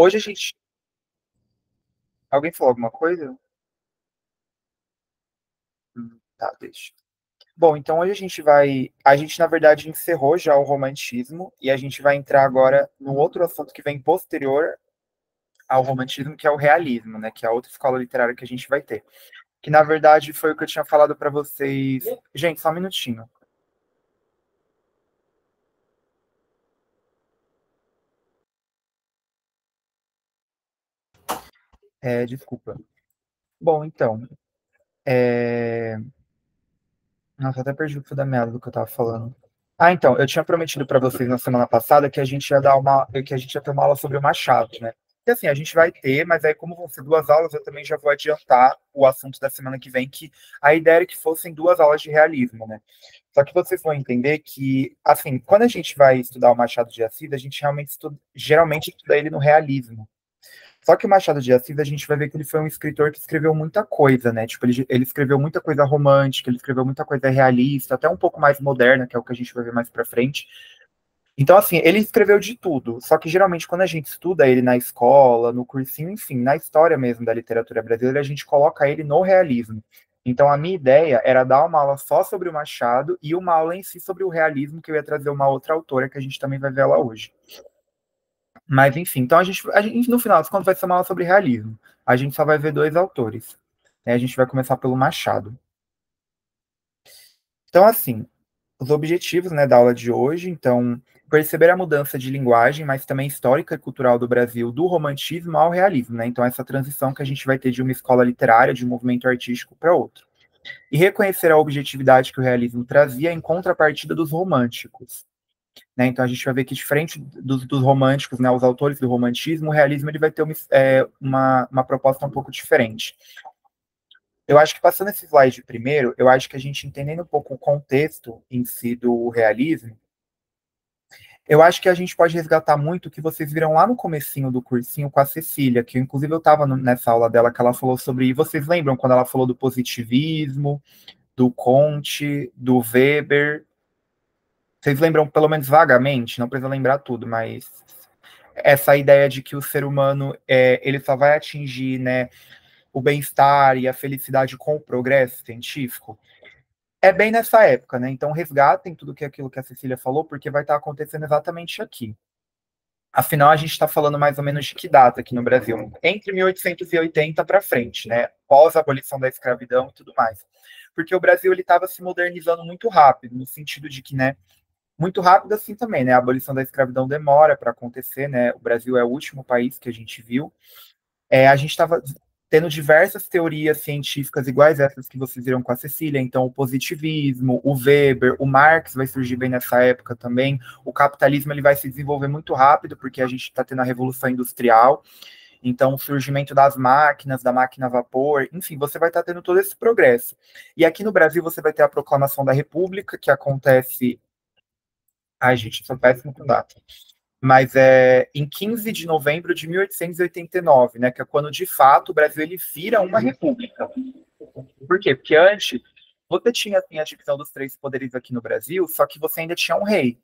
hoje a gente. Alguém falou alguma coisa? Tá, deixa. Bom, então hoje a gente vai. A gente, na verdade, encerrou já o romantismo e a gente vai entrar agora no outro assunto que vem posterior ao romantismo, que é o realismo, né? Que é a outra escola literária que a gente vai ter. Que na verdade foi o que eu tinha falado para vocês. Gente, só um minutinho. Desculpa. Bom, então. É... Nossa, até perdi o fio da meada do que eu tava falando. Ah, então, eu tinha prometido para vocês na semana passada que a gente ia dar uma, que a gente ia ter uma aula sobre o Machado, né? E assim, a gente vai ter, mas aí como vão ser duas aulas, eu também já vou adiantar o assunto da semana que vem, que a ideia era que fossem duas aulas de realismo, né? Só que vocês vão entender que, assim, quando a gente vai estudar o Machado de Assis, a gente realmente estuda, geralmente estuda ele no realismo. Só que o Machado de Assis, a gente vai ver que ele foi um escritor que escreveu muita coisa, né? Tipo, ele escreveu muita coisa romântica, ele escreveu muita coisa realista, até um pouco mais moderna, que é o que a gente vai ver mais pra frente. Então, assim, ele escreveu de tudo. Só que geralmente, quando a gente estuda ele na escola, no cursinho, enfim, na história mesmo da literatura brasileira, a gente coloca ele no realismo. Então, a minha ideia era dar uma aula só sobre o Machado e uma aula em si sobre o realismo, que eu ia trazer uma outra autora, que a gente também vai ver ela hoje. Mas, enfim, então a gente, no final das contas, vai ser uma aula sobre realismo. A gente só vai ver dois autores. A gente vai começar pelo Machado. Então, assim, os objetivos, né, da aula de hoje, então, perceber a mudança de linguagem, mas também histórica e cultural do Brasil, do romantismo ao realismo, né? Então, essa transição que a gente vai ter de uma escola literária, de um movimento artístico para outro. E reconhecer a objetividade que o realismo trazia em contrapartida dos românticos. Né? Então a gente vai ver que diferente dos românticos, né, os autores do romantismo, o realismo ele vai ter uma proposta um pouco diferente. Eu acho que passando esse slide primeiro, eu acho que a gente entendendo um pouco o contexto em si do realismo, eu acho que a gente pode resgatar muito o que vocês viram lá no comecinho do cursinho com a Cecília, que inclusive eu estava nessa aula dela que ela falou sobre, e vocês lembram quando ela falou do positivismo, do Comte, do Weber? Vocês lembram pelo menos vagamente, não precisa lembrar tudo, mas essa ideia de que o ser humano ele só vai atingir, né, o bem-estar e a felicidade com o progresso científico, é bem nessa época, né? Então resgatem tudo que aquilo que a Cecília falou, porque vai estar acontecendo exatamente aqui. Afinal, a gente está falando mais ou menos de que data aqui no Brasil? Entre 1880 para frente, né? Pós a abolição da escravidão e tudo mais. Porque o Brasil ele estava se modernizando muito rápido, no sentido de que, né, muito rápido assim também, né? A abolição da escravidão demora para acontecer, né? O Brasil é o último país que a gente viu. A gente estava tendo diversas teorias científicas iguais essas que vocês viram com a Cecília, então o positivismo, o Weber, o Marx vai surgir bem nessa época também, o capitalismo ele vai se desenvolver muito rápido, porque a gente está tendo a Revolução Industrial, então o surgimento das máquinas, da máquina a vapor, enfim, você vai estar tendo todo esse progresso. E aqui no Brasil você vai ter a proclamação da República, que acontece. Ai, gente, sou péssimo com data. Mas é em 15 de novembro de 1889, né, que é quando de fato o Brasil ele vira uma república. Por quê? Porque antes você tinha assim, a divisão dos três poderes aqui no Brasil, só que você ainda tinha um rei,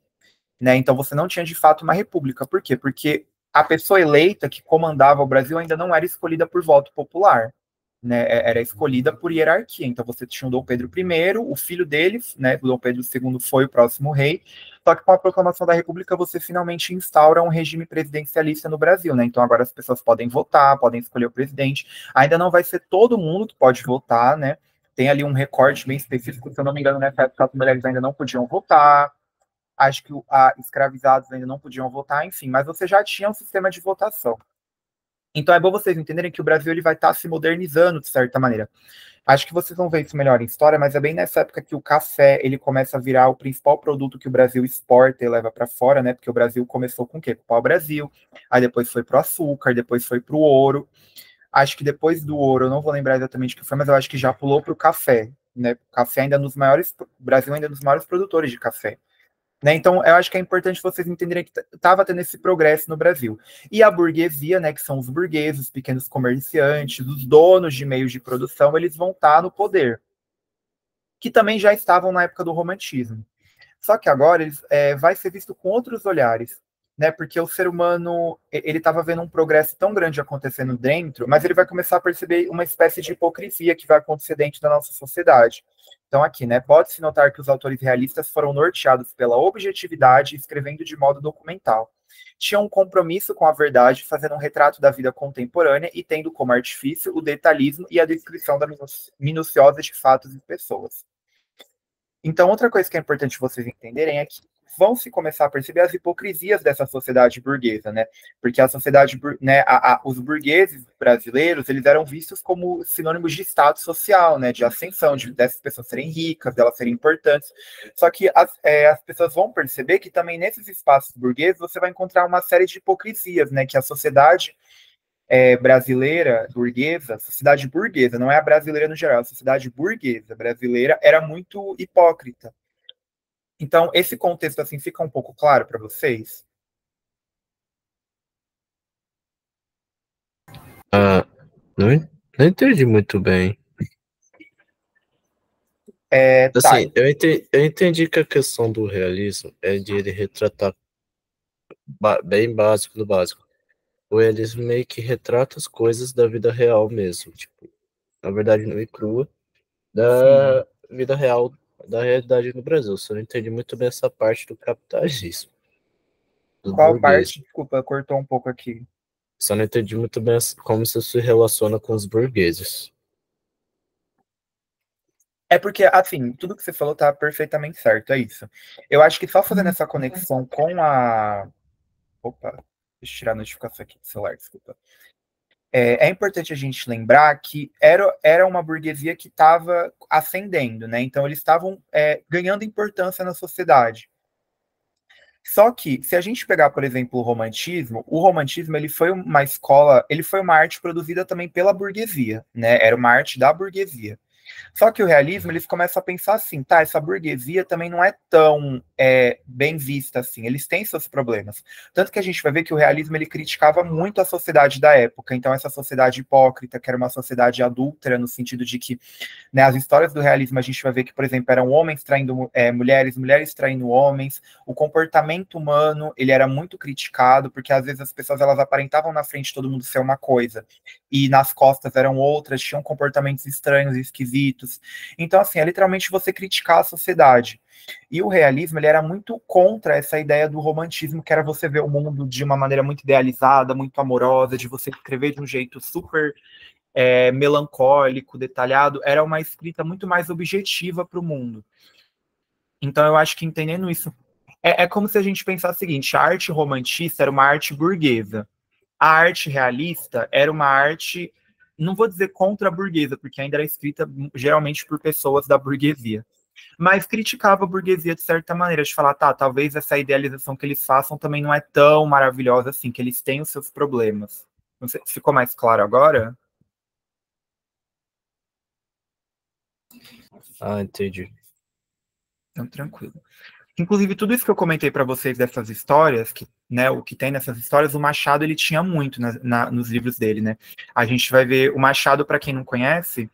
né? Então você não tinha de fato uma república. Por quê? Porque a pessoa eleita que comandava o Brasil ainda não era escolhida por voto popular, né? Era escolhida por hierarquia. Então você tinha o Dom Pedro I, o filho dele, né? O Dom Pedro II foi o próximo rei. Só que com a proclamação da República você finalmente instaura um regime presidencialista no Brasil, né? Então agora as pessoas podem votar, podem escolher o presidente. Ainda não vai ser todo mundo que pode votar, né? Tem ali um recorte bem específico, se eu não me engano, nessa época as mulheres ainda não podiam votar, acho que escravizados ainda não podiam votar, enfim, mas você já tinha um sistema de votação. Então é bom vocês entenderem que o Brasil ele vai estar se modernizando de certa maneira. Acho que vocês vão ver isso melhor em história, mas é bem nessa época que o café ele começa a virar o principal produto que o Brasil exporta e leva para fora, né? Porque o Brasil começou com o quê? Com o pau-brasil, aí depois foi para o açúcar, depois foi para o ouro. Acho que depois do ouro, eu não vou lembrar exatamente o que foi, mas eu acho que já pulou para o café, né? O café ainda é um dos maiores, o Brasil ainda é um dos maiores produtores de café. Né? Então, eu acho que é importante vocês entenderem que estava tendo esse progresso no Brasil. E a burguesia, né, que são os burgueses, os pequenos comerciantes, os donos de meios de produção, eles vão estar no poder, que também já estavam na época do romantismo. Só que agora eles, vai ser visto com outros olhares. né? Porque o ser humano, ele estava vendo um progresso tão grande acontecendo dentro, mas ele vai começar a perceber uma espécie de hipocrisia que vai acontecer dentro da nossa sociedade. Então, aqui, né, pode-se notar que os autores realistas foram norteados pela objetividade, escrevendo de modo documental. Tinham um compromisso com a verdade, fazendo um retrato da vida contemporânea e tendo como artifício o detalhismo e a descrição da minuciosa de fatos e pessoas. Então, outra coisa que é importante vocês entenderem é que vão se começar a perceber as hipocrisias dessa sociedade burguesa, né? Porque a sociedade, né, os burgueses brasileiros, eles eram vistos como sinônimos de status social, né? De ascensão, dessas pessoas serem ricas, delas serem importantes. Só que as pessoas vão perceber que também nesses espaços burgueses você vai encontrar uma série de hipocrisias, né? Que a sociedade brasileira, burguesa, sociedade burguesa, não é a brasileira no geral, a sociedade burguesa brasileira era muito hipócrita. Então, esse contexto, assim, fica um pouco claro para vocês? Ah, não, não entendi muito bem. Tá, Assim, eu entendi que a questão do realismo é de ele retratar bem básico do básico. O realismo meio que retrata as coisas da vida real mesmo, tipo, na verdade nua e crua, sim. da vida real, da realidade no Brasil. Só não entendi muito bem essa parte do capitalismo, dos Qual burgueses. parte? Desculpa, cortou um pouco aqui. Só não entendi muito bem como isso se relaciona com os burgueses. É porque, assim, tudo que você falou tá perfeitamente certo, é isso. Eu acho que só fazendo essa conexão com a. Opa, deixa eu tirar a notificação aqui do celular, desculpa. É importante a gente lembrar que era uma burguesia que estava ascendendo, né? Então, eles estavam ganhando importância na sociedade. Só que, se a gente pegar, por exemplo, o romantismo ele foi uma escola, ele foi uma arte produzida também pela burguesia, né? Era uma arte da burguesia. Só que o realismo, eles começam a pensar assim, tá, essa burguesia também não é tão bem vista assim, eles têm seus problemas. Tanto que a gente vai ver que o realismo, ele criticava muito a sociedade da época, então essa sociedade hipócrita, que era uma sociedade adúltera, no sentido de que, né, as histórias do realismo, a gente vai ver que, por exemplo, eram homens traindo mulheres, mulheres traindo homens, o comportamento humano, ele era muito criticado, porque às vezes as pessoas, elas aparentavam na frente todo mundo ser uma coisa, e nas costas eram outras, tinham comportamentos estranhos e esquisitos. Então, assim, é literalmente você criticar a sociedade. E o realismo, ele era muito contra essa ideia do romantismo, que era você ver o mundo de uma maneira muito idealizada, muito amorosa, de você escrever de um jeito super melancólico, detalhado. Era uma escrita muito mais objetiva para o mundo. Então, eu acho que entendendo isso, é como se a gente pensasse o seguinte: a arte romantista era uma arte burguesa. A arte realista era uma arte, não vou dizer contra a burguesa, porque ainda era escrita geralmente por pessoas da burguesia, mas criticava a burguesia de certa maneira, de falar, tá, talvez essa idealização que eles façam também não é tão maravilhosa assim, que eles têm os seus problemas. Não sei, ficou mais claro agora? Ah, entendi. Então, tranquilo. Inclusive, tudo isso que eu comentei para vocês dessas histórias, que, né, o que tem nessas histórias, o Machado ele tinha muito nos livros dele, né? A gente vai ver o Machado, para quem não conhece,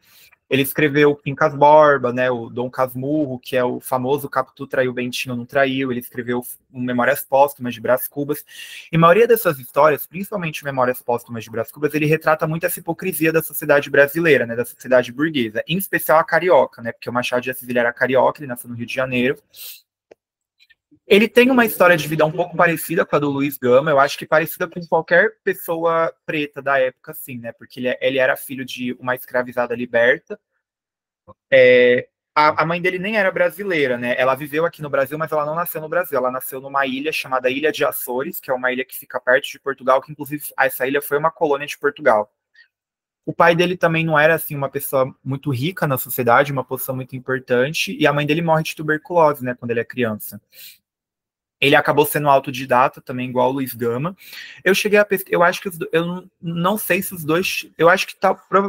ele escreveu Quincas Borba, né, o Dom Casmurro, que é o famoso Capitu traiu, Bentinho não traiu. Ele escreveu Memórias Póstumas de Brás Cubas. E a maioria dessas histórias, principalmente Memórias Póstumas de Brás Cubas, ele retrata muito essa hipocrisia da sociedade brasileira, né, da sociedade burguesa, em especial a carioca, né, porque o Machado de Assis ele era carioca, ele nasceu no Rio de Janeiro. Ele tem uma história de vida um pouco parecida com a do Luiz Gama, eu acho que parecida com qualquer pessoa preta da época, assim, né? Porque ele era filho de uma escravizada liberta. A mãe dele nem era brasileira, né? Ela viveu aqui no Brasil, mas ela não nasceu no Brasil. Ela nasceu numa ilha chamada Ilha de Açores, que é uma ilha que fica perto de Portugal, que inclusive essa ilha foi uma colônia de Portugal. O pai dele também não era assim uma pessoa muito rica na sociedade, uma posição muito importante, e a mãe dele morre de tuberculose, né, quando ele é criança. Ele acabou sendo autodidata também, igual o Luiz Gama. Eu cheguei a pesquisar, eu acho que eu não sei se os dois, eu acho que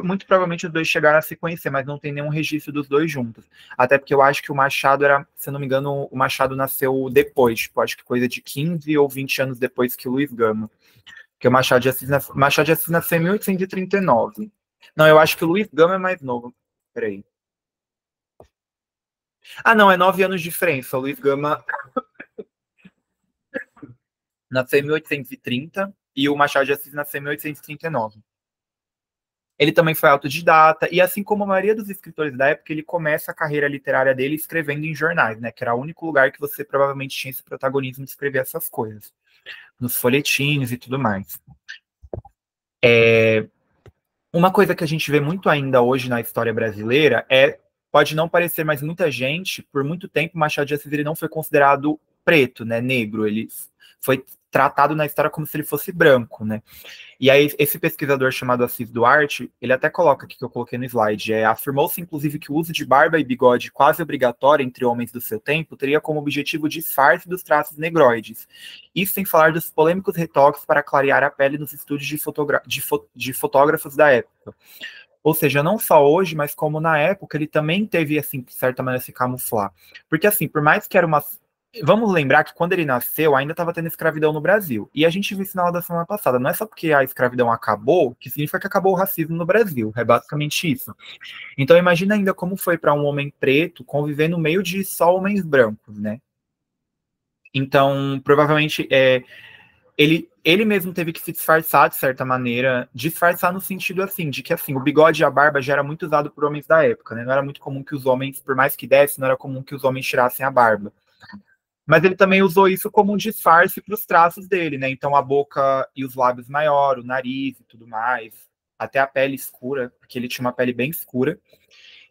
muito provavelmente os dois chegaram a se conhecer, mas não tem nenhum registro dos dois juntos. Até porque eu acho que o Machado era, se não me engano, o Machado nasceu depois, tipo, acho que coisa de 15 ou 20 anos depois que o Luiz Gama. Porque o Machado de Assis nasceu em 1839. Não, eu acho que o Luiz Gama é mais novo. Peraí. Ah, não, é 9 anos de diferença. O Luiz Gama nasceu em 1830 e o Machado de Assis nasceu em 1839. Ele também foi autodidata, e assim como a maioria dos escritores da época, ele começa a carreira literária dele escrevendo em jornais, né? Que era o único lugar que você provavelmente tinha esse protagonismo de escrever essas coisas, nos folhetins e tudo mais. Uma coisa que a gente vê muito ainda hoje na história brasileira pode não parecer, mas muita gente, por muito tempo, Machado de Assis ele não foi considerado preto, né? Negro. Ele foi tratado na história como se ele fosse branco, né? E aí, esse pesquisador chamado Assis Duarte, ele até coloca aqui que eu coloquei no slide, afirmou-se inclusive que o uso de barba e bigode quase obrigatório entre homens do seu tempo teria como objetivo o disfarce dos traços negroides. Isso sem falar dos polêmicos retoques para clarear a pele nos estúdios de fotógrafos da época. Ou seja, não só hoje, mas como na época, ele também teve, assim, de certa maneira, se camuflar. Porque, assim, por mais que era uma... Vamos lembrar que quando ele nasceu, ainda estava tendo escravidão no Brasil. E a gente viu isso na aula da semana passada. Não é só porque a escravidão acabou, que significa que acabou o racismo no Brasil. É basicamente isso. Então, imagina ainda como foi para um homem preto conviver no meio de só homens brancos, né? Então, provavelmente, ele mesmo teve que se disfarçar, de certa maneira, disfarçar no sentido, assim, de que, assim, o bigode e a barba já era muito usado por homens da época, né? Não era muito comum que os homens, por mais que desse, não era comum que os homens tirassem a barba. Mas ele também usou isso como um disfarce para os traços dele, né? Então a boca e os lábios maior, o nariz e tudo mais, até a pele escura, porque ele tinha uma pele bem escura.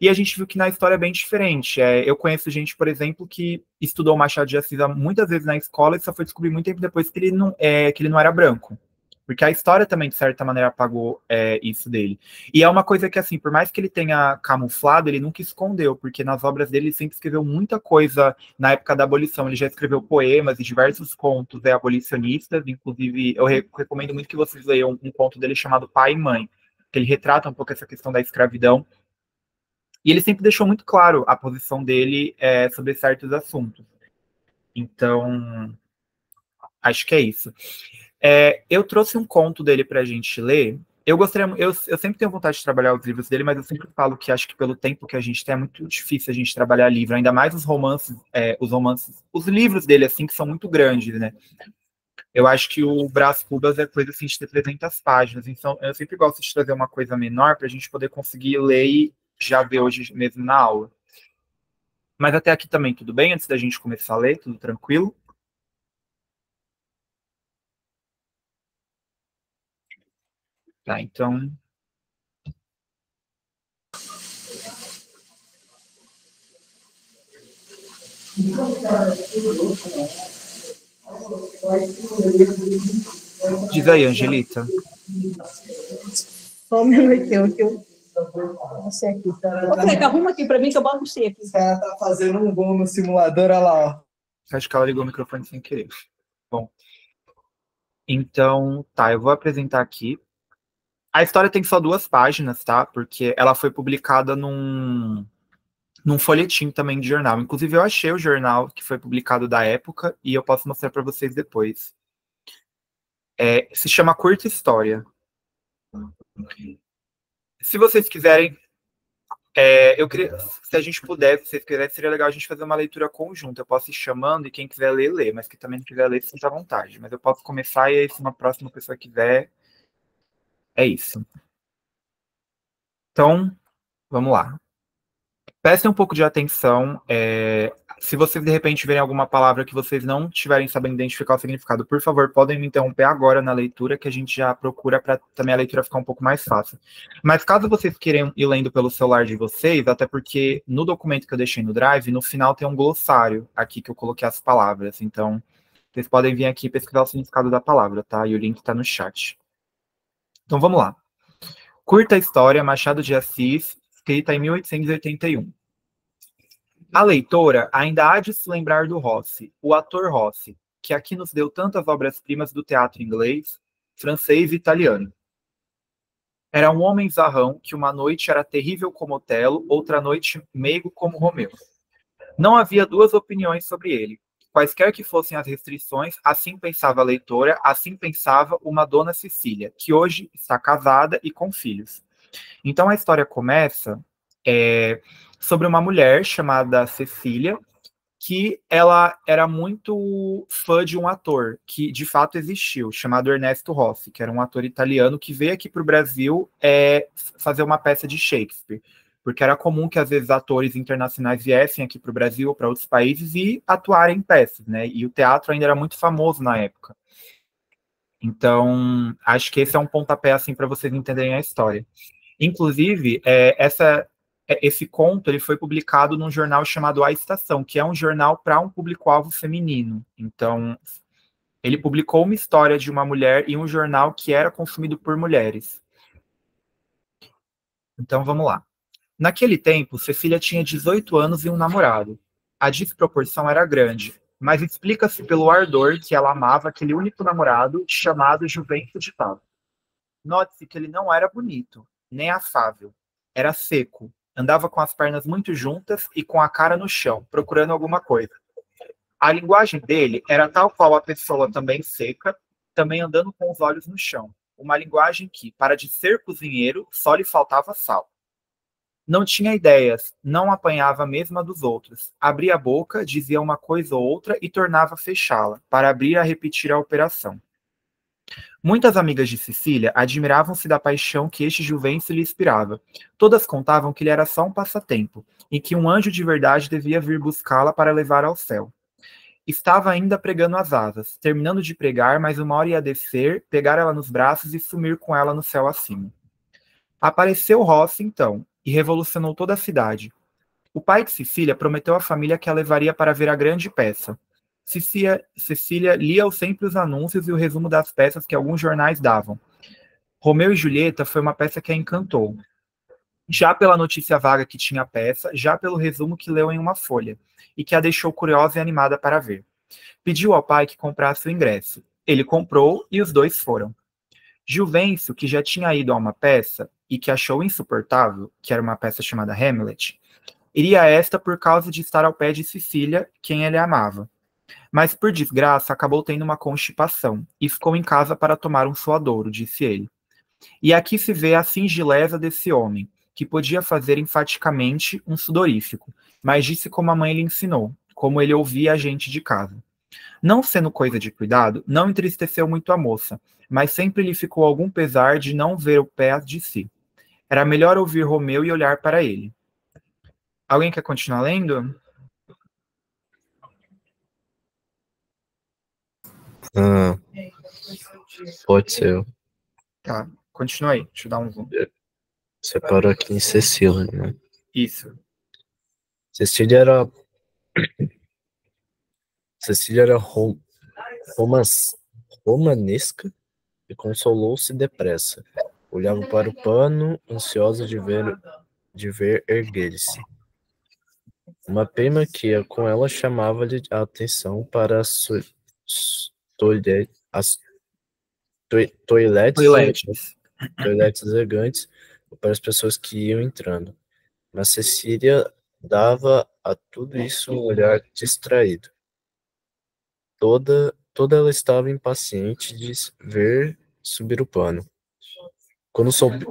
E a gente viu que na história é bem diferente. Eu conheço gente, por exemplo, que estudou Machado de Assis muitas vezes na escola e só foi descobrir muito tempo depois que ele não era branco. Porque a história também, de certa maneira, apagou isso dele. E é uma coisa que, assim, por mais que ele tenha camuflado, ele nunca escondeu, porque nas obras dele ele sempre escreveu muita coisa na época da abolição. Ele já escreveu poemas e diversos contos abolicionistas. Inclusive, eu recomendo muito que vocês leiam um conto dele chamado Pai e Mãe, que ele retrata um pouco essa questão da escravidão. E ele sempre deixou muito claro a posição dele sobre certos assuntos. Então, acho que é isso. Eu trouxe um conto dele para a gente ler. Eu sempre tenho vontade de trabalhar os livros dele, mas eu sempre falo que acho que pelo tempo que a gente tem é muito difícil a gente trabalhar livro, ainda mais os romances, os livros dele, assim, que são muito grandes, né? Eu acho que o Brás Cubas é coisa assim de ter 300 páginas, então eu sempre gosto de trazer uma coisa menor para a gente poder conseguir ler e já ver hoje mesmo na aula. Mas até aqui também tudo bem, antes da gente começar a ler, tudo tranquilo? Tá, então. Diz aí, Angelita. Só um minutinho que eu não sei aqui. Ô, Cleca, arruma aqui pra mim que eu baguncei aqui. Ela tá fazendo um gol no simulador, olha lá, ó. Acho que ela ligou o microfone sem querer. Bom. Então, tá, eu vou apresentar aqui. A história tem só 2 páginas, tá? Porque ela foi publicada num folhetim também de jornal. Inclusive, eu achei o jornal que foi publicado da época e eu posso mostrar para vocês depois. Se chama Curta História. Se vocês quiserem, eu queria, se a gente puder, se vocês quiserem, seria legal a gente fazer uma leitura conjunta. Eu posso ir chamando e quem quiser ler, lê, mas quem também não quiser ler, sinta à vontade. Mas eu posso começar e aí, se uma próxima pessoa quiser, é isso. Então, vamos lá. Prestem um pouco de atenção. Se vocês de repente verem alguma palavra que vocês não estiverem sabendo identificar o significado, por favor, podem me interromper agora na leitura, que a gente já procura para também a leitura ficar um pouco mais fácil. Mas caso vocês queiram ir lendo pelo celular de vocês, até porque no documento que eu deixei no Drive, no final tem um glossário aqui que eu coloquei as palavras. Então, vocês podem vir aqui pesquisar o significado da palavra, tá? E o link está no chat. Então, vamos lá. Curta História, Machado de Assis, escrita em 1881. A leitora ainda há de se lembrar do Rossi, o ator Rossi, que aqui nos deu tantas obras-primas do teatro inglês, francês e italiano. Era um homem zarrão que uma noite era terrível como Otelo, outra noite meigo como Romeu. Não havia 2 opiniões sobre ele. Quaisquer que fossem as restrições, assim pensava a leitora, assim pensava uma dona Cecília, que hoje está casada e com filhos. Então a história começa sobre uma mulher chamada Cecília, que ela era muito fã de um ator que de fato existiu, chamado Ernesto Rossi, que era um ator italiano que veio aqui para o Brasil fazer uma peça de Shakespeare, porque era comum que às vezes atores internacionais viessem aqui para o Brasil ou para outros países e atuarem em peças, né? E o teatro ainda era muito famoso na época. Então, acho que esse é um pontapé assim para vocês entenderem a história. Inclusive, esse conto ele foi publicado num jornal chamado A Estação, que é um jornal para um público-alvo feminino. Então, ele publicou uma história de uma mulher em um jornal que era consumido por mulheres. Então, vamos lá. Naquele tempo, Cecília tinha 18 anos e um namorado. A desproporção era grande, mas explica-se pelo ardor que ela amava aquele único namorado chamado Juvencio de Pau. Note-se que ele não era bonito, nem afável. Era seco, andava com as pernas muito juntas e com a cara no chão, procurando alguma coisa. A linguagem dele era tal qual a pessoa também seca, também andando com os olhos no chão. Uma linguagem que, para de ser cozinheiro, só lhe faltava sal. Não tinha ideias, não apanhava a mesma dos outros. Abria a boca, dizia uma coisa ou outra e tornava a fechá-la, para abrir e repetir a operação. Muitas amigas de Cecília admiravam-se da paixão que este Juvencio lhe inspirava. Todas contavam que ele era só um passatempo, e que um anjo de verdade devia vir buscá-la para levar ao céu. Estava ainda pregando as asas, terminando de pregar, mas uma hora ia descer, pegar ela nos braços e sumir com ela no céu acima. Apareceu Rossi, então, e revolucionou toda a cidade. O pai de Cecília prometeu à família que a levaria para ver a grande peça. Cecília lia sempre os anúncios e o resumo das peças que alguns jornais davam. Romeu e Julieta foi uma peça que a encantou. Já pela notícia vaga que tinha a peça, já pelo resumo que leu em uma folha, e que a deixou curiosa e animada para ver. Pediu ao pai que comprasse o ingresso. Ele comprou e os dois foram. Juvencio, que já tinha ido a uma peça e que achou insuportável, que era uma peça chamada Hamlet, iria a esta por causa de estar ao pé de Cecília, quem ele amava. Mas, por desgraça, acabou tendo uma constipação e ficou em casa para tomar um suadouro, disse ele. E aqui se vê a singeleza desse homem, que podia fazer enfaticamente um sudorífico, mas disse como a mãe lhe ensinou, como ele ouvia a gente de casa. Não sendo coisa de cuidado, não entristeceu muito a moça, mas sempre lhe ficou algum pesar de não ver o pé de si. Era melhor ouvir Romeu e olhar para ele. Alguém quer continuar lendo? Pode ser. Tá, continua aí. Deixa eu dar um zoom. Separou aqui em Cecília, né? Isso. Cecília era romanesca e consolou-se depressa. Olhava para o pano, ansiosa de ver erguer-se. Uma prima que ia com ela chamava-lhe a atenção para as toilettes elegantes para as pessoas que iam entrando. Mas Cecília dava a tudo isso um olhar distraído. Toda ela estava impaciente de ver subir o pano. Quando sobe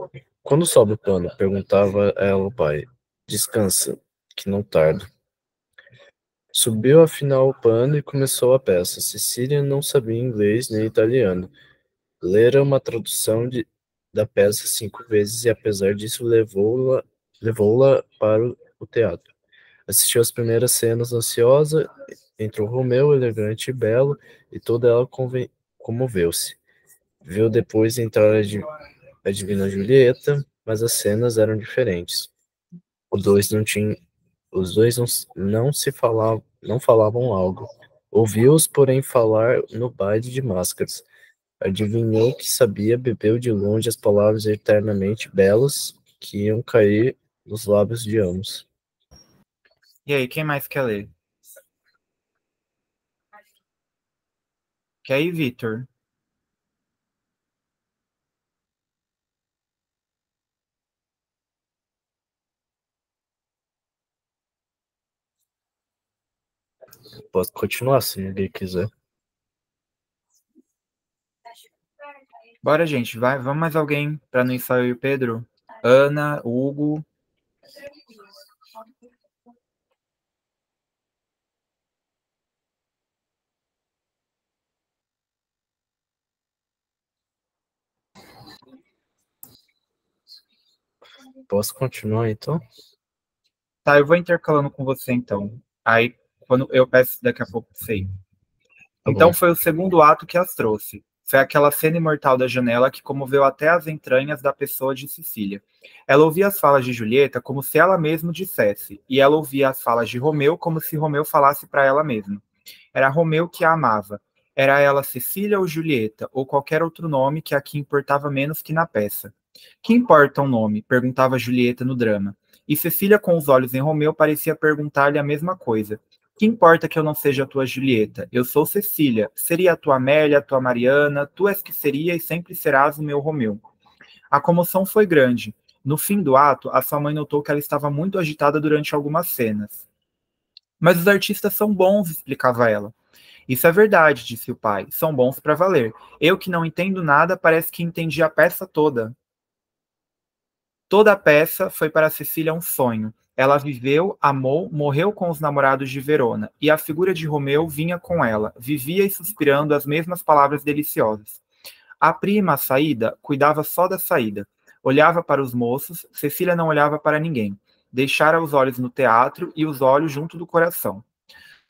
o pano, perguntava ela ao pai. Descansa, que não tardo. Subiu afinal o pano e começou a peça. Cecília não sabia inglês nem italiano. Lera uma tradução da peça 5 vezes e, apesar disso, levou-la para o teatro. Assistiu às primeiras cenas ansiosa, entrou Romeu, elegante e belo, e toda ela comoveu-se. Viu depois entrar a Divina Julieta, mas as cenas eram diferentes. Os dois não falavam algo. Ouviu-os, porém, falar no baile de máscaras. Adivinhou que sabia, bebeu de longe as palavras eternamente belas que iam cair nos lábios de ambos. E aí, quem mais quer ler? Quer ir, Vitor? Posso continuar se ninguém quiser. Bora, gente. Vamos mais alguém para não ir só eu e o Pedro? Ana, Hugo. Posso continuar, então? Tá, eu vou intercalando com você, então. Aí, quando eu peço daqui a pouco pra você ir. Tá Então bom. foi o segundo ato que as trouxe. Foi aquela cena imortal da janela que comoveu até as entranhas da pessoa de Cecília. Ela ouvia as falas de Julieta como se ela mesma dissesse, e ela ouvia as falas de Romeu como se Romeu falasse para ela mesma. Era Romeu que a amava. Era ela Cecília ou Julieta, ou qualquer outro nome que aqui importava menos que na peça. Que importa o nome? Perguntava Julieta no drama. E Cecília, com os olhos em Romeu, parecia perguntar-lhe a mesma coisa. Que importa que eu não seja a tua Julieta? Eu sou Cecília. Seria a tua Amélia, a tua Mariana, tu és que seria e sempre serás o meu Romeu. A comoção foi grande. No fim do ato, a sua mãe notou que ela estava muito agitada durante algumas cenas. Mas os artistas são bons, explicava ela. Isso é verdade, disse o pai. São bons para valer. Eu que não entendo nada, parece que entendi a peça toda. Toda a peça foi para Cecília um sonho. Ela viveu, amou, morreu com os namorados de Verona, e a figura de Romeu vinha com ela, vivia e suspirando as mesmas palavras deliciosas. A prima, a saída, cuidava só da saída. Olhava para os moços, Cecília não olhava para ninguém. Deixara os olhos no teatro e os olhos junto do coração.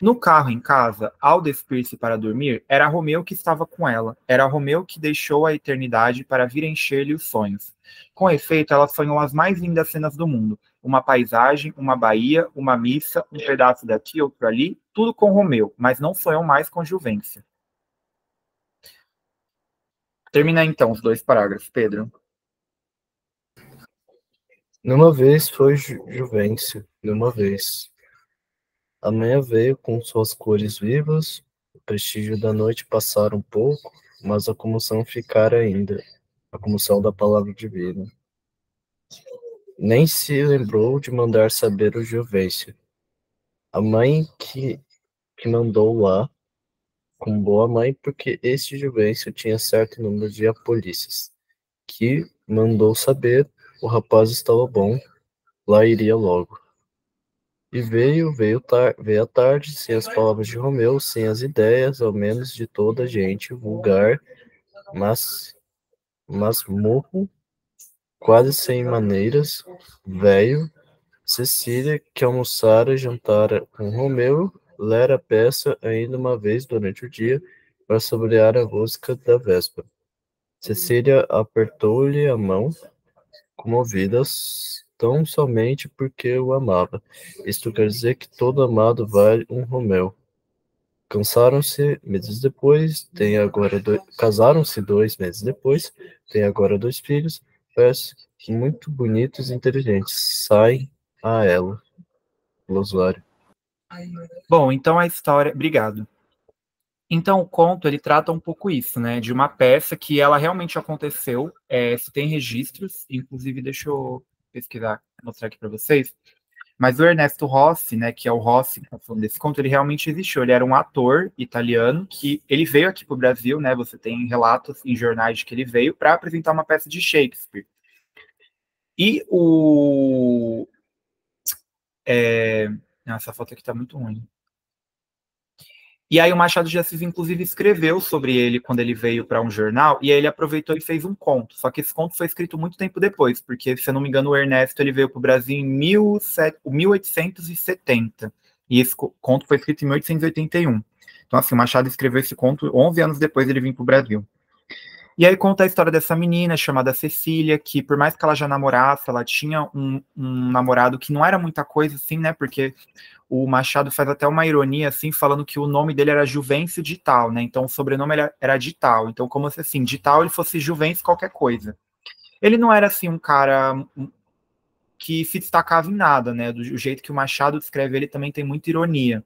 No carro em casa, ao despir-se para dormir, era Romeu que estava com ela. Era Romeu que deixou a eternidade para vir encher-lhe os sonhos. Com efeito, ela sonhou as mais lindas cenas do mundo. Uma paisagem, uma baía, uma missa, um pedaço daqui, outro ali, tudo com Romeu, mas não sonhou mais com Juvencia. Termina então os 2 parágrafos, Pedro. Numa vez foi Juvencio, numa vez. A manhã veio com suas cores vivas, o prestígio da noite passara um pouco, mas a comoção ficara ainda, a comoção da palavra divina. Nem se lembrou de mandar saber o Juvencio. A mãe que mandou lá, com boa mãe, porque este Juvencio tinha certo número de apolícias, que mandou saber, o rapaz estava bom, lá iria logo. E veio à tarde, sem as palavras de Romeu, sem as ideias, ao menos de toda a gente, vulgar, mas murro, quase sem maneiras, velho, Cecília, que almoçara e jantara com Romeu, lera a peça ainda uma vez durante o dia, para saborear a música da véspera. Cecília apertou-lhe a mão, comovida tão somente porque o amava. Isto quer dizer que todo amado vale um Romeu. Casaram-se 2 meses depois, têm agora 2 filhos, parece muito bonitos e inteligentes. Saem a ela, usuário. Bom, então a história... Obrigado. Então, o conto, ele trata um pouco isso, né? De uma peça que ela realmente aconteceu, se tem registros, inclusive, deixa eu pesquisar, mostrar aqui para vocês, mas o Ernesto Rossi, né, que é o Rossi que tá falando desse conto, ele realmente existiu, ele era um ator italiano que ele veio aqui para o Brasil, né? Você tem relatos em jornais de que ele veio para apresentar uma peça de Shakespeare. E o... Essa foto aqui está muito ruim. E aí o Machado de Assis, inclusive, escreveu sobre ele quando ele veio para um jornal, e aí ele aproveitou e fez um conto. Só que esse conto foi escrito muito tempo depois, porque, se eu não me engano, o Ernesto ele veio para o Brasil em 1870. E esse conto foi escrito em 1881. Então, assim, o Machado escreveu esse conto 11 anos depois de ele vir para o Brasil. E aí conta a história dessa menina chamada Cecília, que por mais que ela já namorasse, ela tinha um namorado que não era muita coisa, assim, né? Porque o Machado faz até uma ironia, assim, falando que o nome dele era Juvencio de Tal, né? Então o sobrenome era de Tal. Então, como se assim, de Tal ele fosse Juvencio qualquer coisa. Ele não era, assim, um cara que se destacava em nada, né? Do jeito que o Machado descreve ele também tem muita ironia.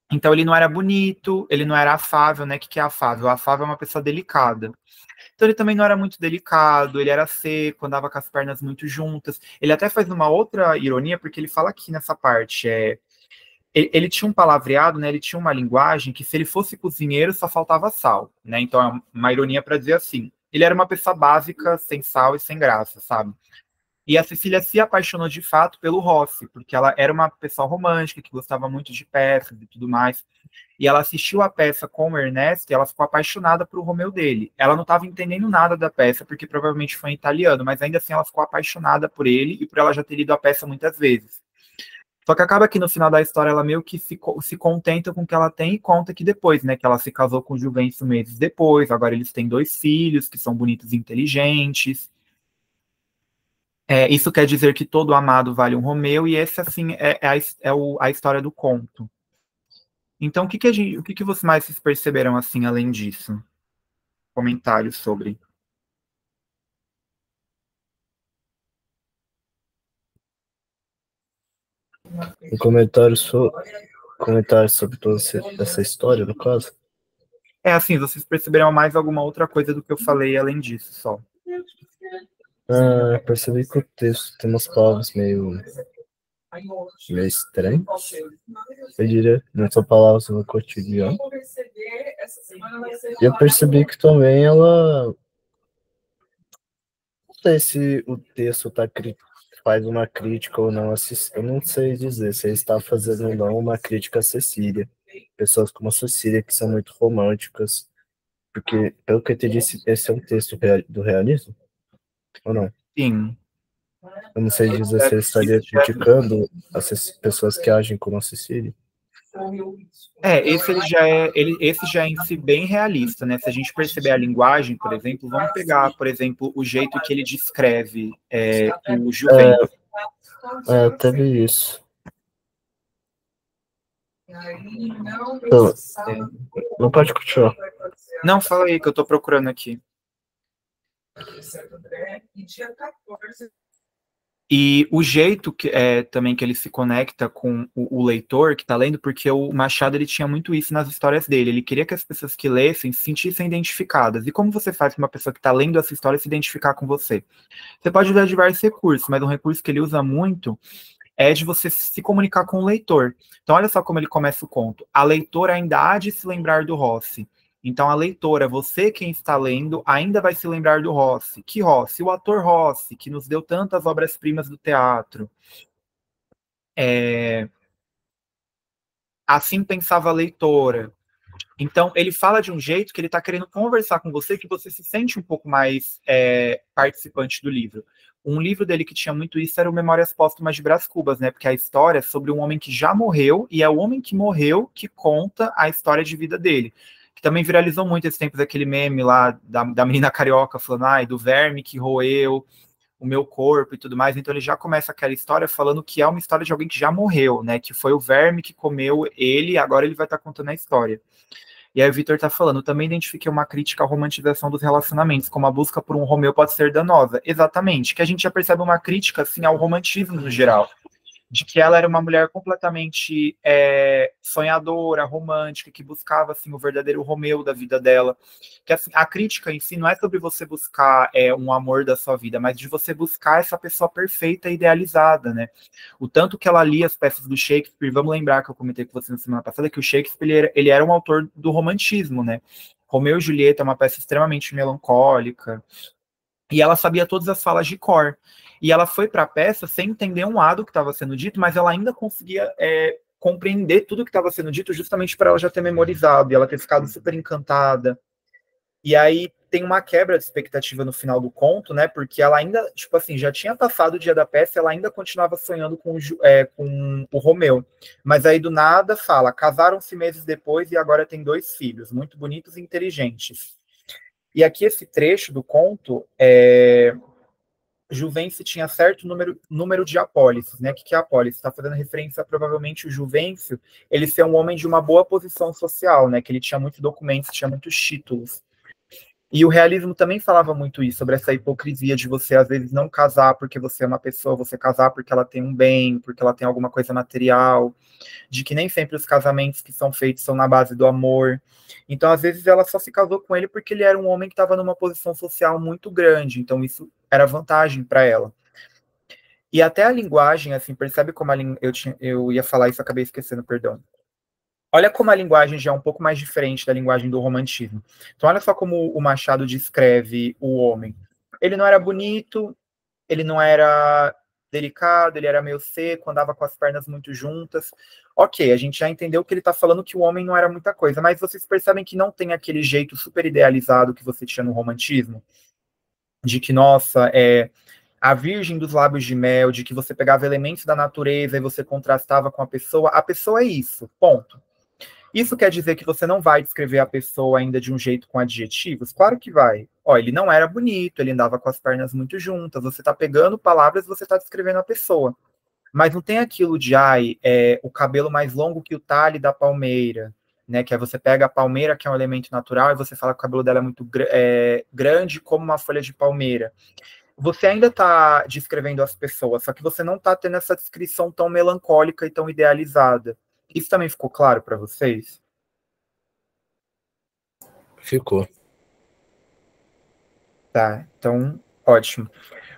Então ele não era bonito, ele não era afável, né? O que é afável? Afável é uma pessoa delicada. Então ele também não era muito delicado, ele era seco, andava com as pernas muito juntas. Ele até faz uma outra ironia, porque ele fala aqui nessa parte, ele tinha um palavreado, né? Ele tinha uma linguagem que, se ele fosse cozinheiro, só faltava sal, né? Então é uma ironia para dizer assim. Ele era uma pessoa básica, sem sal e sem graça, sabe? E a Cecília se apaixonou de fato pelo Rossi, porque ela era uma pessoa romântica, que gostava muito de peças e tudo mais. E ela assistiu a peça com o Ernesto e ela ficou apaixonada por o Romeu dele. Ela não estava entendendo nada da peça, porque provavelmente foi em italiano, mas ainda assim ela ficou apaixonada por ele e por ela já ter lido a peça muitas vezes. Só que acaba que no final da história ela meio que se contenta com o que ela tem e conta que depois, né, que ela se casou com o Juvencio meses depois, agora eles têm 2 filhos, que são bonitos e inteligentes. Isso quer dizer que todo amado vale um Romeu, e esse, assim, a história do conto. Então, o que vocês mais perceberam, assim, além disso? Comentários sobre. Um comentário sobre toda essa história, no caso. Assim, vocês perceberam mais alguma outra coisa do que eu falei além disso, só? Percebi que o texto tem umas palavras meio estranhas. Eu diria, não são palavras no cotidiano. E eu percebi que também ela... Não sei se o texto faz uma crítica ou não. Eu não sei dizer se ele está fazendo ou não uma crítica a Cecília. Pessoas como a Cecília, que são muito românticas. Porque, pelo que eu te disse, esse é um texto do realismo? Ou não? Sim. Eu não sei dizer se ele estaria criticando as pessoas que agem como a Cecília. Esse já é em si bem realista, né? Se a gente perceber a linguagem, por exemplo, vamos pegar, por exemplo, o jeito que ele descreve o Juventus. Teve isso. Então, não pode continuar. Não, fala aí que eu tô procurando aqui. E o jeito que também que ele se conecta com o leitor que está lendo, porque o Machado ele tinha muito isso nas histórias dele. Ele queria que as pessoas que lessem se sentissem identificadas. E como você faz para uma pessoa que está lendo essa história se identificar com você? Você pode usar diversos recursos, mas um recurso que ele usa muito é de você se comunicar com o leitor. Então, olha só como ele começa o conto. A leitora ainda há de se lembrar do Rossi. Então, a leitora, você quem está lendo, ainda vai se lembrar do Rossi. Que Rossi? O ator Rossi, que nos deu tantas obras-primas do teatro. Assim pensava a leitora. Então, ele fala de um jeito que ele está querendo conversar com você, que você se sente um pouco mais participante do livro. Um livro dele que tinha muito isso era o Memórias Póstumas de Brás Cubas, né? Porque a história é sobre um homem que já morreu, e é o homem que morreu que conta a história de vida dele. Que também viralizou muito esse tempo daquele meme lá da menina carioca falando, ai, do verme que roeu o meu corpo e tudo mais. Então ele já começa aquela história falando que é uma história de alguém que já morreu, né? Que foi o verme que comeu ele, e agora ele vai estar contando a história. E aí o Vitor está falando, também identifiquei uma crítica à romantização dos relacionamentos, como a busca por um Romeu pode ser danosa. Exatamente, que a gente já percebe uma crítica assim, ao romantismo no geral, de que ela era uma mulher completamente sonhadora, romântica, que buscava assim, o verdadeiro Romeu da vida dela. Que assim, a crítica em si não é sobre você buscar um amor da sua vida, mas de você buscar essa pessoa perfeita e idealizada, né? O tanto que ela lia as peças do Shakespeare, vamos lembrar que eu comentei com você na semana passada, que o Shakespeare ele era um autor do romantismo, né? Romeu e Julieta é uma peça extremamente melancólica, e ela sabia todas as falas de cor. E ela foi para a peça sem entender um lado que estava sendo dito, mas ela ainda conseguia compreender tudo que estava sendo dito, justamente para ela já ter memorizado, e ela ter ficado super encantada. E aí tem uma quebra de expectativa no final do conto, né? Porque ela ainda, tipo assim, já tinha passado o dia da peça, ela ainda continuava sonhando com o Romeu. Mas aí do nada fala, casaram-se meses depois e agora tem 2 filhos, muito bonitos e inteligentes. E aqui esse trecho do conto Juvencio tinha certo número de apólices, né? O que é apólice? Está fazendo referência a provavelmente o Juvencio, ele ser um homem de uma boa posição social, né? Que ele tinha muitos documentos, tinha muitos títulos. E o realismo também falava muito isso, sobre essa hipocrisia de você, às vezes, não casar porque você é uma pessoa, você casar porque ela tem um bem, porque ela tem alguma coisa material, de que nem sempre os casamentos que são feitos são na base do amor. Então, às vezes, ela só se casou com ele porque ele era um homem que estava numa posição social muito grande, então isso era vantagem para ela. E até a linguagem, assim, percebe como eu ia falar isso, acabei esquecendo, perdão. Olha como a linguagem já é um pouco mais diferente da linguagem do romantismo. Então, olha só como o Machado descreve o homem. Ele não era bonito, ele não era delicado, ele era meio seco, andava com as pernas muito juntas. Ok, a gente já entendeu que ele está falando que o homem não era muita coisa, mas vocês percebem que não tem aquele jeito super idealizado que você tinha no romantismo? De que, nossa, a virgem dos lábios de mel, de que você pegava elementos da natureza e você contrastava com a pessoa é isso, ponto. Isso quer dizer que você não vai descrever a pessoa ainda de um jeito com adjetivos? Claro que vai. Ó, ele não era bonito, ele andava com as pernas muito juntas, você está pegando palavras e você está descrevendo a pessoa. Mas não tem aquilo de, o cabelo mais longo que o talhe da palmeira, né? Que é você pega a palmeira, que é um elemento natural, e você fala que o cabelo dela é muito grande como uma folha de palmeira. Você ainda está descrevendo as pessoas, só que você não está tendo essa descrição tão melancólica e tão idealizada. Isso também ficou claro para vocês? Ficou. Tá, então, ótimo.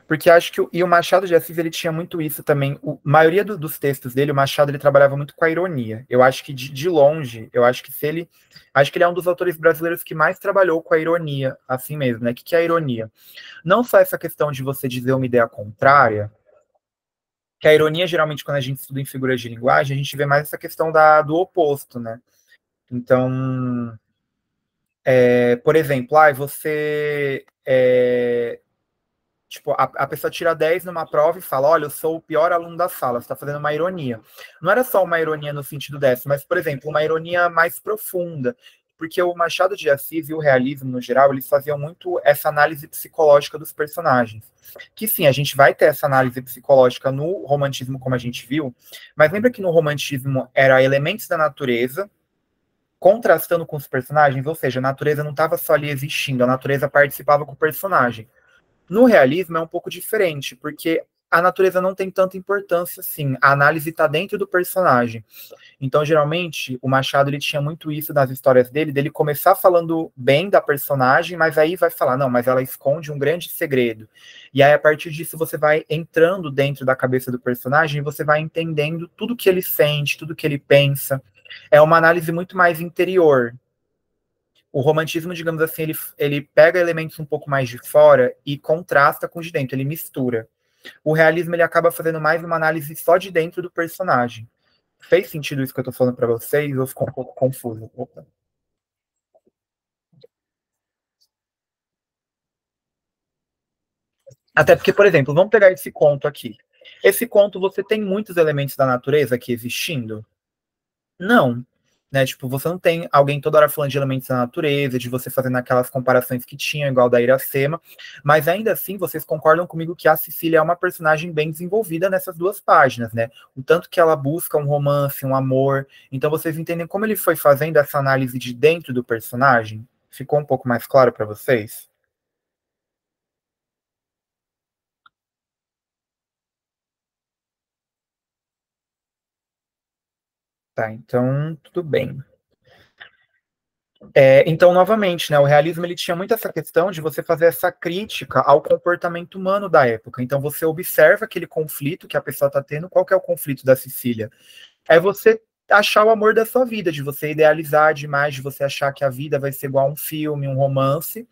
Porque acho que o Machado de Assis, ele tinha muito isso também. A maioria dos textos dele, o Machado, ele trabalhava muito com a ironia. Eu acho que, de longe, eu acho que se ele... Acho que ele é um dos autores brasileiros que mais trabalhou com a ironia, assim mesmo, né? O que é a ironia? Não só essa questão de você dizer uma ideia contrária, que a ironia, geralmente, quando a gente estuda em figuras de linguagem, a gente vê mais essa questão do oposto, né? Então, por exemplo, você... tipo, a pessoa tira 10 numa prova e fala, olha, eu sou o pior aluno da sala, você está fazendo uma ironia. Não era só uma ironia no sentido dessa, mas, por exemplo, uma ironia mais profunda, porque o Machado de Assis e o realismo, no geral, eles faziam muito essa análise psicológica dos personagens. Que sim, a gente vai ter essa análise psicológica no romantismo, como a gente viu, mas lembra que no romantismo era elementos da natureza, contrastando com os personagens, ou seja, a natureza não estava só ali existindo, a natureza participava com o personagem. No realismo é um pouco diferente, porque a natureza não tem tanta importância assim. A análise está dentro do personagem. Então, geralmente, o Machado ele tinha muito isso nas histórias dele começar falando bem da personagem, mas aí vai falar, não, mas ela esconde um grande segredo. E aí, a partir disso, você vai entrando dentro da cabeça do personagem e você vai entendendo tudo que ele sente, tudo que ele pensa. É uma análise muito mais interior. O romantismo, digamos assim, ele pega elementos um pouco mais de fora e contrasta com os de dentro, ele mistura. O realismo, ele acaba fazendo mais uma análise só de dentro do personagem. Fez sentido isso que eu tô falando para vocês ou ficou um pouco confuso? Opa. Até porque, por exemplo, vamos pegar esse conto aqui. Esse conto, você tem muitos elementos da natureza aqui existindo? Não. Né? Tipo, você não tem alguém toda hora falando de elementos da natureza, de você fazendo aquelas comparações que tinha, igual da Iracema, mas ainda assim vocês concordam comigo que a Cecília é uma personagem bem desenvolvida nessas duas páginas, né? O tanto que ela busca um romance, um amor. Então vocês entendem como ele foi fazendo essa análise de dentro do personagem? Ficou um pouco mais claro para vocês? Tá, então tudo bem. Então, novamente, né, o realismo ele tinha muito essa questão de você fazer essa crítica ao comportamento humano da época. Então, você observa aquele conflito que a pessoa está tendo. Qual que é o conflito da Cecília? É você achar o amor da sua vida, de você idealizar demais, de você achar que a vida vai ser igual a um filme, um romance,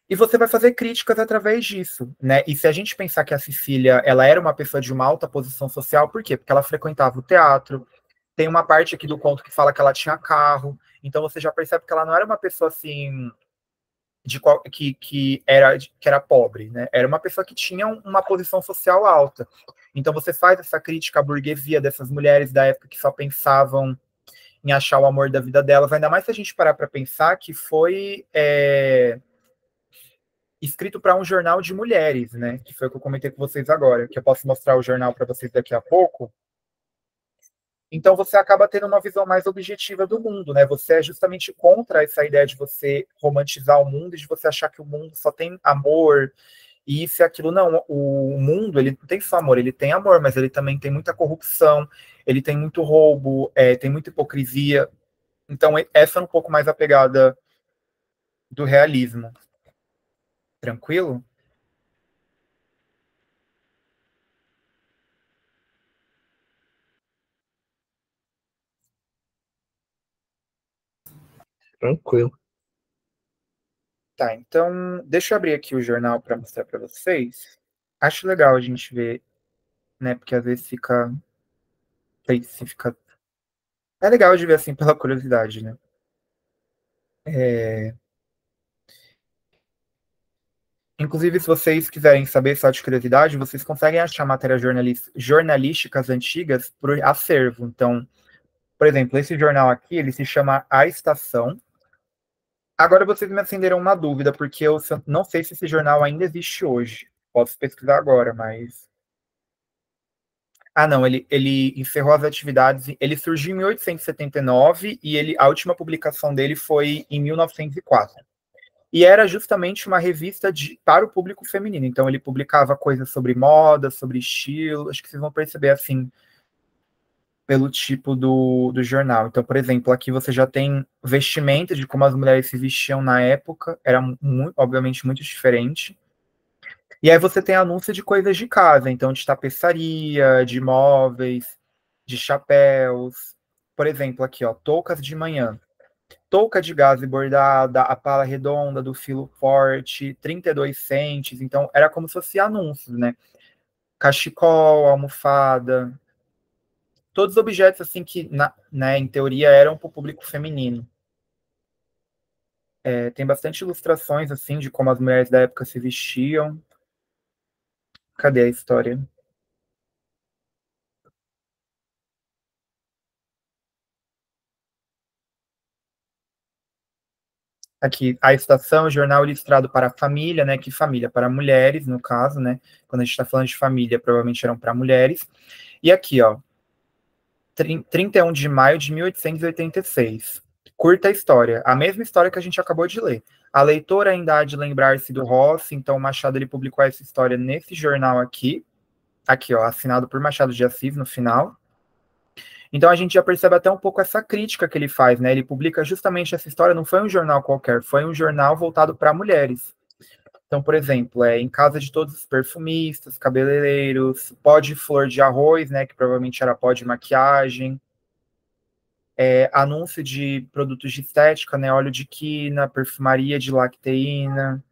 e você vai fazer críticas através disso, né? E se a gente pensar que a Cecília, ela era uma pessoa de uma alta posição social, por quê? Porque ela frequentava o teatro, tem uma parte aqui do conto que fala que ela tinha carro, então você já percebe que ela não era uma pessoa assim que era pobre, né? Era uma pessoa que tinha uma posição social alta. Então você faz essa crítica à burguesia dessas mulheres da época que só pensavam em achar o amor da vida delas, ainda mais se a gente parar para pensar que foi escrito para um jornal de mulheres, né? Que foi o que eu comentei com vocês agora, que eu posso mostrar o jornal para vocês daqui a pouco. Então você acaba tendo uma visão mais objetiva do mundo, né? Você é justamente contra essa ideia de você romantizar o mundo e de você achar que o mundo só tem amor e isso e aquilo. Não, o mundo, ele não tem só amor, ele tem amor, mas ele também tem muita corrupção, ele tem muito roubo, tem muita hipocrisia. Então essa é um pouco mais a pegada do realismo. Tranquilo? Tranquilo. Tá, então deixa eu abrir aqui o jornal para mostrar para vocês. Acho legal a gente ver, né? Porque às vezes fica. Sei se fica. É legal de ver assim pela curiosidade, né? É... Inclusive, se vocês quiserem saber só de curiosidade, vocês conseguem achar matérias jornalísticas antigas por acervo. Então, por exemplo, esse jornal aqui, ele se chama A Estação. Agora vocês me acenderam uma dúvida, porque eu não sei se esse jornal ainda existe hoje. Posso pesquisar agora, mas. Ah, não, ele encerrou as atividades. Ele surgiu em 1879 e a última publicação dele foi em 1904. E era justamente uma revista para o público feminino. Então, ele publicava coisas sobre moda, sobre estilo. Acho que vocês vão perceber, assim, pelo tipo do jornal. Então, por exemplo, aqui você já tem vestimenta de como as mulheres se vestiam na época. Era, obviamente, muito diferente. E aí você tem anúncio de coisas de casa. Então, de tapeçaria, de móveis, de chapéus. Por exemplo, aqui, ó, toucas de manhã. Touca de gaze bordada, a pala redonda do filo forte, 32 centes. Então, era como se fosse anúncios, né? Cachecol, almofada. Todos objetos, assim, que, né, em teoria, eram para o público feminino. Tem bastante ilustrações, assim, de como as mulheres da época se vestiam. Cadê a história? Aqui, a estação, o jornal ilustrado para a família, né? Que família? Para mulheres, no caso, né? Quando a gente está falando de família, provavelmente eram para mulheres. E aqui, ó, 31 de maio de 1886. Curta história, a mesma história que a gente acabou de ler. A leitora ainda há de lembrar-se do Rossi, então o Machado ele publicou essa história nesse jornal aqui, ó, assinado por Machado de Assis no final. Então a gente já percebe até um pouco essa crítica que ele faz, né? Ele publica justamente essa história, não foi um jornal qualquer, foi um jornal voltado para mulheres. Então, por exemplo, em casa de todos os perfumistas, cabeleireiros, pó de flor de arroz, né? Que provavelmente era pó de maquiagem. Anúncio de produtos de estética, né? Óleo de quina, perfumaria de lacteína.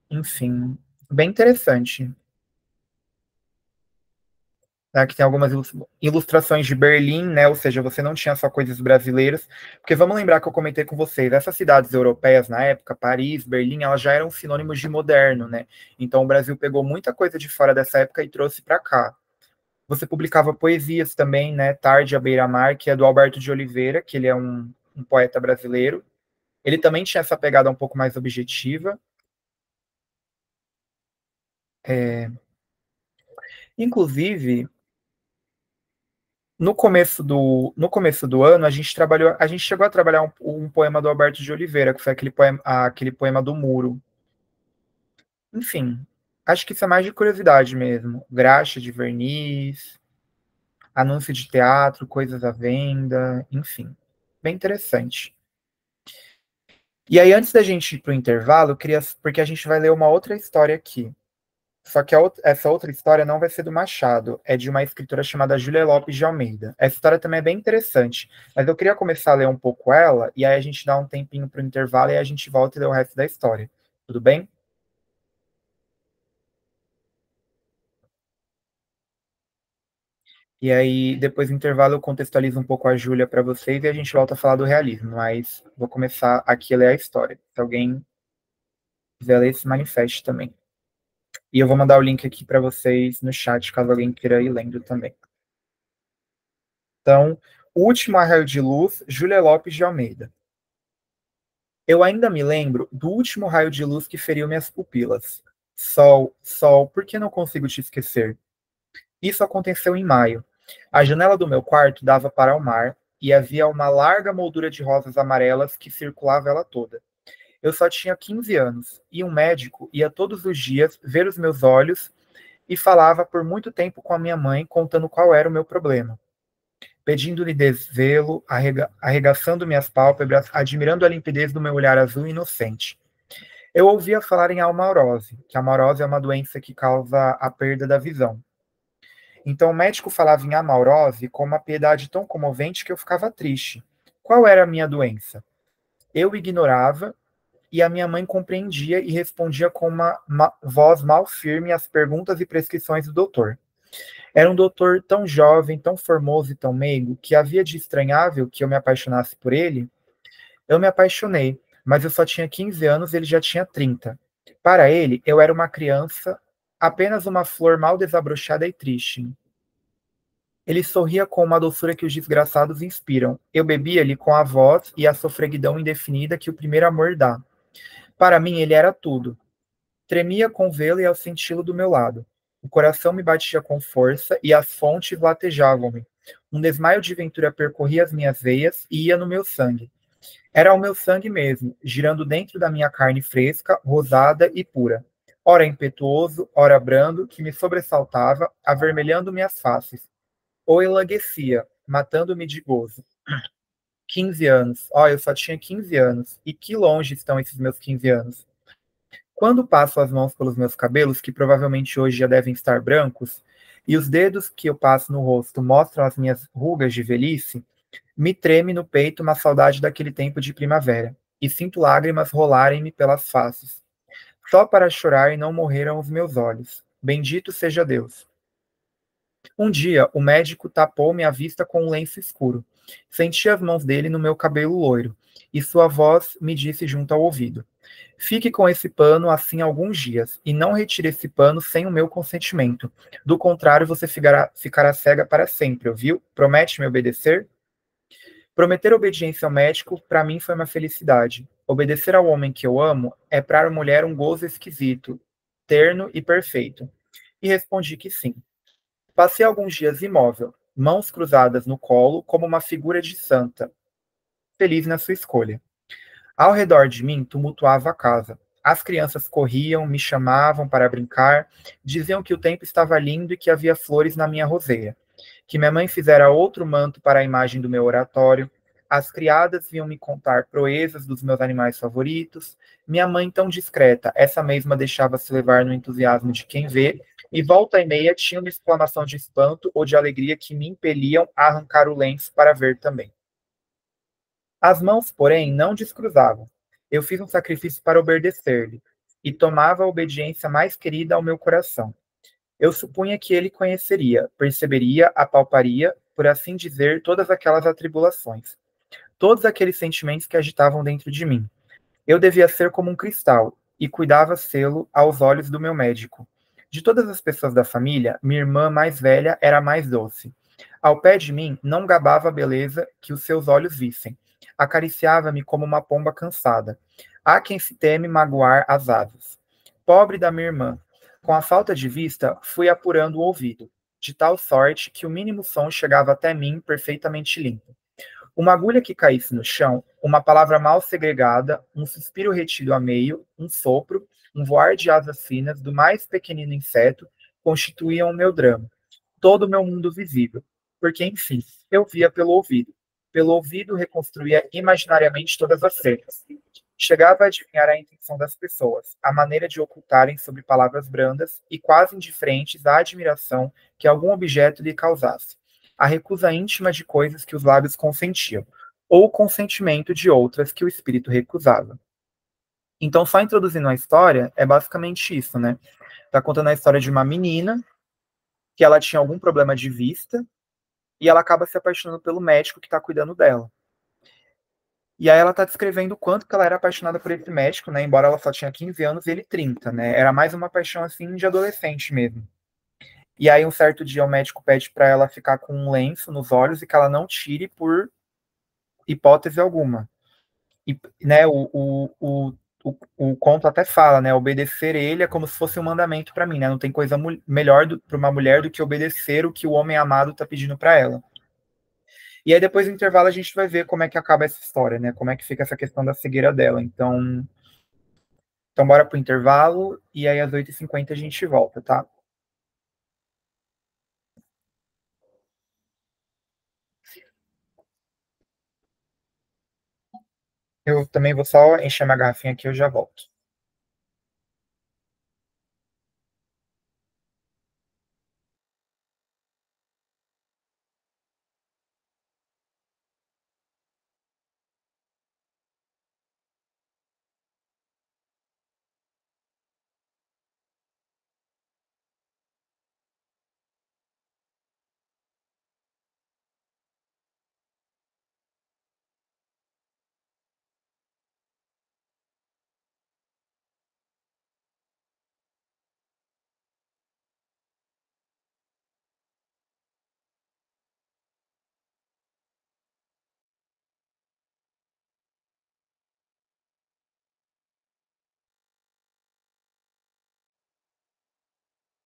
Enfim, bem interessante. Aqui tem algumas ilustrações de Berlim, né? Ou seja, você não tinha só coisas brasileiras. Porque vamos lembrar que eu comentei com vocês, essas cidades europeias na época, Paris, Berlim, elas já eram sinônimos de moderno, né? Então o Brasil pegou muita coisa de fora dessa época e trouxe para cá. Você publicava poesias também, né? Tarde à Beira-Mar, que é do Alberto de Oliveira, que ele é um poeta brasileiro. Ele também tinha essa pegada um pouco mais objetiva. Inclusive, no começo do ano, a gente chegou a trabalhar um poema do Alberto de Oliveira, que foi aquele poema do Muro. Enfim, acho que isso é mais de curiosidade mesmo. Graxa de verniz, anúncio de teatro, coisas à venda, enfim. Bem interessante. E aí, antes da gente ir para o intervalo, porque a gente vai ler uma outra história aqui. Só que essa outra história não vai ser do Machado, é de uma escritora chamada Júlia Lopes de Almeida. Essa história também é bem interessante, mas eu queria começar a ler um pouco ela, e aí a gente dá um tempinho para o intervalo e aí a gente volta e lê o resto da história. Tudo bem? E aí, depois do intervalo, eu contextualizo um pouco a Júlia para vocês e a gente volta a falar do realismo, mas vou começar aqui a ler a história. Se alguém quiser ler, se manifeste também. E eu vou mandar o link aqui para vocês no chat, caso alguém queira ir lendo também. Então, O Último Arraio de Luz, Júlia Lopes de Almeida. Eu ainda me lembro do último raio de luz que feriu minhas pupilas. Sol, sol, por que não consigo te esquecer? Isso aconteceu em maio. A janela do meu quarto dava para o mar e havia uma larga moldura de rosas amarelas que circulava ela toda. Eu só tinha 15 anos e um médico ia todos os dias ver os meus olhos e falava por muito tempo com a minha mãe contando qual era o meu problema. Pedindo-lhe desvelo, arregaçando minhas pálpebras, admirando a limpidez do meu olhar azul e inocente. Eu ouvia falar em almaurose, que a almaurose é uma doença que causa a perda da visão. Então o médico falava em amaurose com uma piedade tão comovente que eu ficava triste. Qual era a minha doença? Eu ignorava e a minha mãe compreendia e respondia com uma voz mal firme às perguntas e prescrições do doutor. Era um doutor tão jovem, tão formoso e tão meigo, que havia de estranhável que eu me apaixonasse por ele. Eu me apaixonei, mas eu só tinha 15 anos e ele já tinha 30. Para ele, eu era uma criança, apenas uma flor mal desabrochada e triste. Ele sorria com uma doçura que os desgraçados inspiram. Eu bebia-lhe com a voz e a sofreguidão indefinida que o primeiro amor dá. Para mim, ele era tudo. Tremia com vê-lo e ao senti-lo do meu lado. O coração me batia com força e as fontes latejavam-me. Um desmaio de ventura percorria as minhas veias e ia no meu sangue. Era o meu sangue mesmo, girando dentro da minha carne fresca, rosada e pura. Ora impetuoso, ora brando, que me sobressaltava, avermelhando-me as faces. Ou enlanguecia, matando-me de gozo. 15 anos. Ó, eu só tinha 15 anos. E que longe estão esses meus 15 anos. Quando passo as mãos pelos meus cabelos, que provavelmente hoje já devem estar brancos, e os dedos que eu passo no rosto mostram as minhas rugas de velhice, me treme no peito uma saudade daquele tempo de primavera, e sinto lágrimas rolarem-me pelas faces. Só para chorar e não morreram os meus olhos. Bendito seja Deus. Um dia, o médico tapou-me a vista com um lenço escuro. Senti as mãos dele no meu cabelo loiro, e sua voz me disse junto ao ouvido: Fique com esse pano assim alguns dias, e não retire esse pano sem o meu consentimento. Do contrário, você ficará cega para sempre, ouviu? Promete me obedecer? Prometer obediência ao médico, para mim, foi uma felicidade. Obedecer ao homem que eu amo é para a mulher um gozo esquisito, terno e perfeito. E respondi que sim. Passei alguns dias imóvel, mãos cruzadas no colo, como uma figura de santa, feliz na sua escolha. Ao redor de mim tumultuava a casa. As crianças corriam, me chamavam para brincar, diziam que o tempo estava lindo e que havia flores na minha roseira, que minha mãe fizera outro manto para a imagem do meu oratório. As criadas vinham me contar proezas dos meus animais favoritos. Minha mãe, tão discreta, essa mesma deixava-se levar no entusiasmo de quem vê, e volta e meia tinha uma exclamação de espanto ou de alegria que me impeliam a arrancar o lenço para ver também. As mãos, porém, não descruzavam. Eu fiz um sacrifício para obedecer-lhe, e tomava a obediência mais querida ao meu coração. Eu supunha que ele conheceria, perceberia, apalparia, por assim dizer, todas aquelas atribulações, todos aqueles sentimentos que agitavam dentro de mim. Eu devia ser como um cristal, e cuidava sê-lo aos olhos do meu médico. De todas as pessoas da família, minha irmã mais velha era a mais doce. Ao pé de mim, não gabava a beleza que os seus olhos vissem. Acariciava-me como uma pomba cansada. Há quem se teme magoar as asas. Pobre da minha irmã. Com a falta de vista, fui apurando o ouvido, de tal sorte que o mínimo som chegava até mim perfeitamente limpo. Uma agulha que caísse no chão, uma palavra mal segregada, um suspiro retido a meio, um sopro, um voar de asas finas do mais pequenino inseto constituíam o meu drama, todo o meu mundo visível. Porque, enfim, eu via pelo ouvido. Pelo ouvido, reconstruía imaginariamente todas as cenas. Chegava a adivinhar a intenção das pessoas, a maneira de ocultarem sobre palavras brandas e quase indiferentes a admiração que algum objeto lhe causasse, a recusa íntima de coisas que os lábios consentiam, ou o consentimento de outras que o espírito recusava. Então, só introduzindo a história, é basicamente isso, né? Tá contando a história de uma menina que ela tinha algum problema de vista e ela acaba se apaixonando pelo médico que está cuidando dela. E aí ela tá descrevendo o quanto que ela era apaixonada por esse médico, né? Embora ela só tinha 15 anos e ele 30, né? Era mais uma paixão assim de adolescente mesmo. E aí um certo dia o médico pede para ela ficar com um lenço nos olhos e que ela não tire por hipótese alguma. E, né, o conto até fala, né? Obedecer ele é como se fosse um mandamento para mim, né? Não tem coisa melhor para uma mulher do que obedecer o que o homem amado tá pedindo para ela. E aí depois do intervalo a gente vai ver como é que acaba essa história, né? Como é que fica essa questão da cegueira dela. Então bora pro intervalo e aí às 8h50 a gente volta, tá? Eu também vou só encher minha garrafinha aqui e eu já volto.